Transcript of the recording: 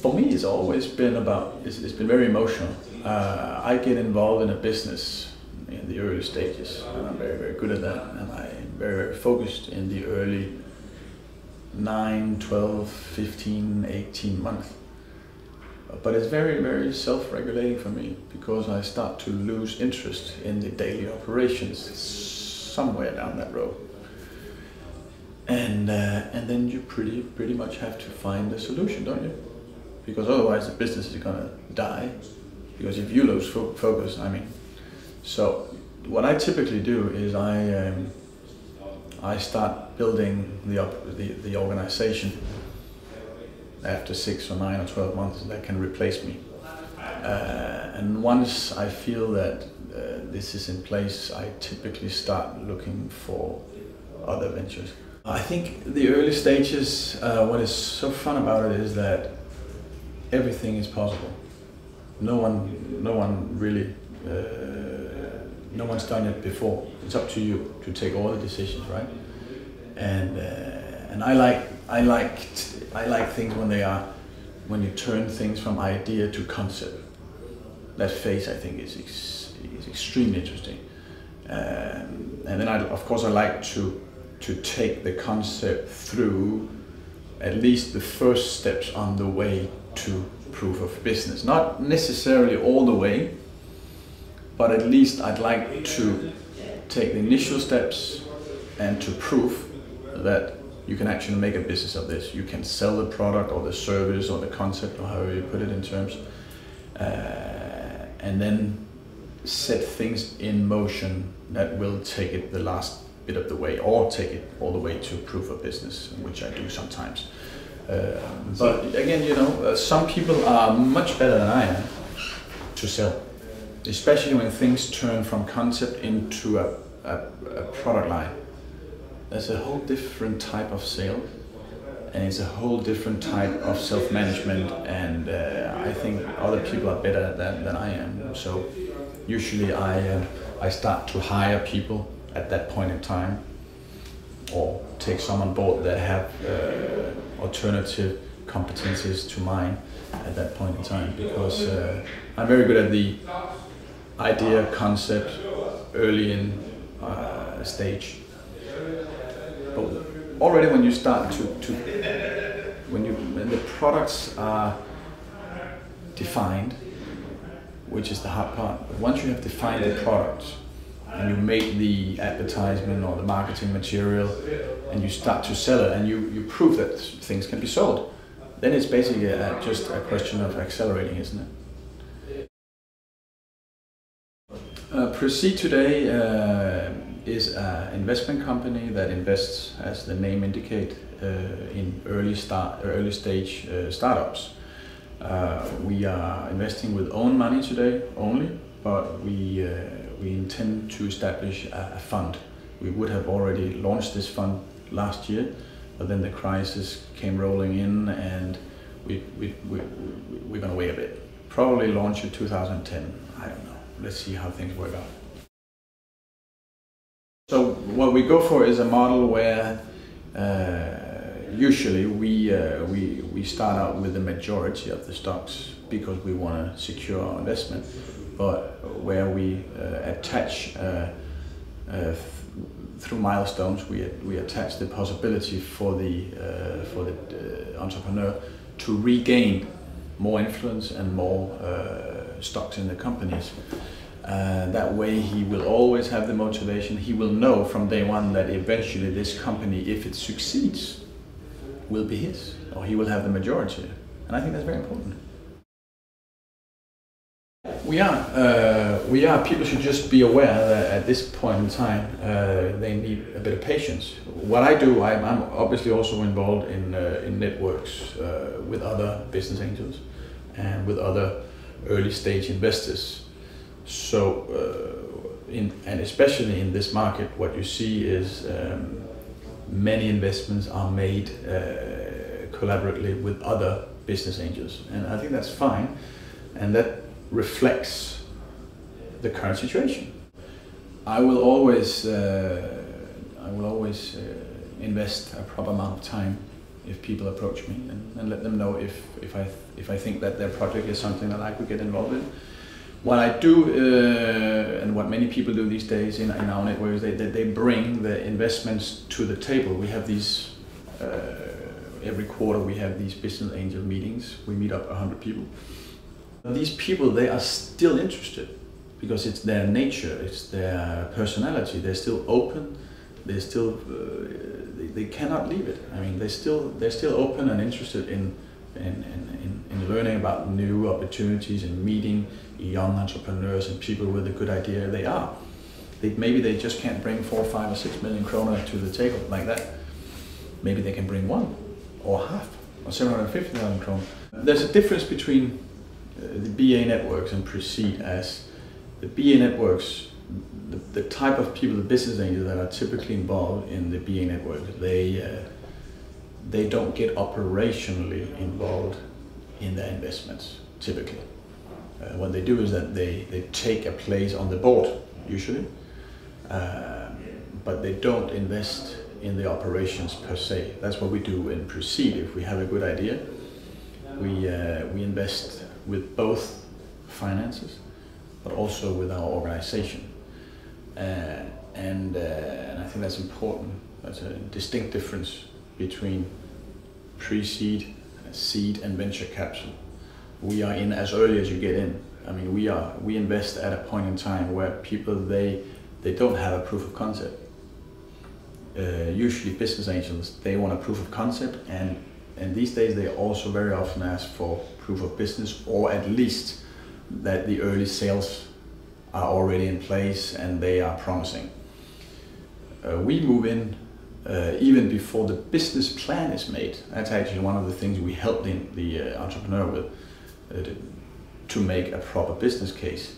For me, it's always been it's been very emotional. I get involved in a business in the early stages, and I'm very, very good at that, and I'm very, very focused in the early 9, 12, 15, 18 months. But it's very, very self-regulating for me, because I start to lose interest in the daily operations somewhere down that road. And then you pretty much have to find a solution, don't you? Because otherwise the business is gonna die. Because if you lose focus, I mean. So what I typically do is I start building the organization after 6 or 9 or 12 months that can replace me. And once I feel that this is in place, I typically start looking for other ventures. I think the early stages, what is so fun about it is that everything is possible. No one really, no one's done it before. It's up to you to take all the decisions, right? And I like things when you turn things from idea to concept. That phase, I think, is extremely interesting. And then of course I like to take the concept through at least the first steps on the way to proof of business. Not necessarily all the way, but at least I'd like to take the initial steps and to prove that you can actually make a business of this. You can sell the product or the service or the concept, or however you put it in terms, and then set things in motion that will take it the last bit of the way, or take it all the way to proof of business, which I do sometimes. But again, you know, some people are much better than I am to sell, especially when things turn from concept into a product line. There's a whole different type of sale, and it's a whole different type of self-management, and I think other people are better at that than I am. So usually I start to hire people at that point in time, or take some on board that have alternative competencies to mine at that point in time, because I'm very good at the idea, concept, early in stage. But already when you start when the products are defined, which is the hard part. But once you have defined the product, and you make the advertisement or the marketing material, and you start to sell it, and you prove that things can be sold, then it's basically just a question of accelerating, isn't it? Proceed today is an investment company that invests, as the name indicates, in early stage startups. We are investing with own money today only, but we intend to establish a fund. We would have already launched this fund last year, but then the crisis came rolling in, and we're going to wait a bit. Probably launch in 2010. I don't know. Let's see how things work out. So what we go for is a model where usually we start out with the majority of the stocks because we want to secure our investment, but where we attach through milestones, we attach the possibility for the entrepreneur to regain more influence and more stocks in the companies. That way he will always have the motivation. He will know from day one that eventually this company, if it succeeds, will be his, or he will have the majority. And I think that's very important. We are. People should just be aware that at this point in time, they need a bit of patience. What I do, I'm obviously also involved in networks with other business angels and with other early stage investors. So, and especially in this market, what you see is many investments are made collaboratively with other business angels, and I think that's fine, and that reflects the current situation. I will always invest a proper amount of time if people approach me, and let them know if I think that their project is something that I could get involved in. What I do, and what many people do these days in our network, is they bring the investments to the table. We have these, every quarter we have these business angel meetings. We meet up 100 people. These people, they are still interested because it's their nature, it's their personality. They're still open. They're still, they cannot leave it. I mean, they're still open and interested in learning about new opportunities and meeting young entrepreneurs and people with a good idea. Maybe they just can't bring 4, 5 or 6 million kroner to the table like that. Maybe they can bring 1 or half or 750,000 kroner. There's a difference between the BA networks and Precede, as the BA networks, the type of people, the business angels that are typically involved in the BA network, they don't get operationally involved in their investments, typically. What they do is that they take a place on the board, usually, but they don't invest in the operations per se. That's what we do in Precede. If we have a good idea, we invest with both finances, but also with our organization. And I think that's important. That's a distinct difference between pre-seed, seed, and venture capital. We are in as early as you get in. I mean, we invest at a point in time where people they don't have a proof of concept. Usually, business angels, they want a proof of concept, and these days they also very often ask for proof of business, or at least that the early sales are already in place and they are promising. We move in even before the business plan is made. That's actually one of the things we help the entrepreneur with, to make a proper business case.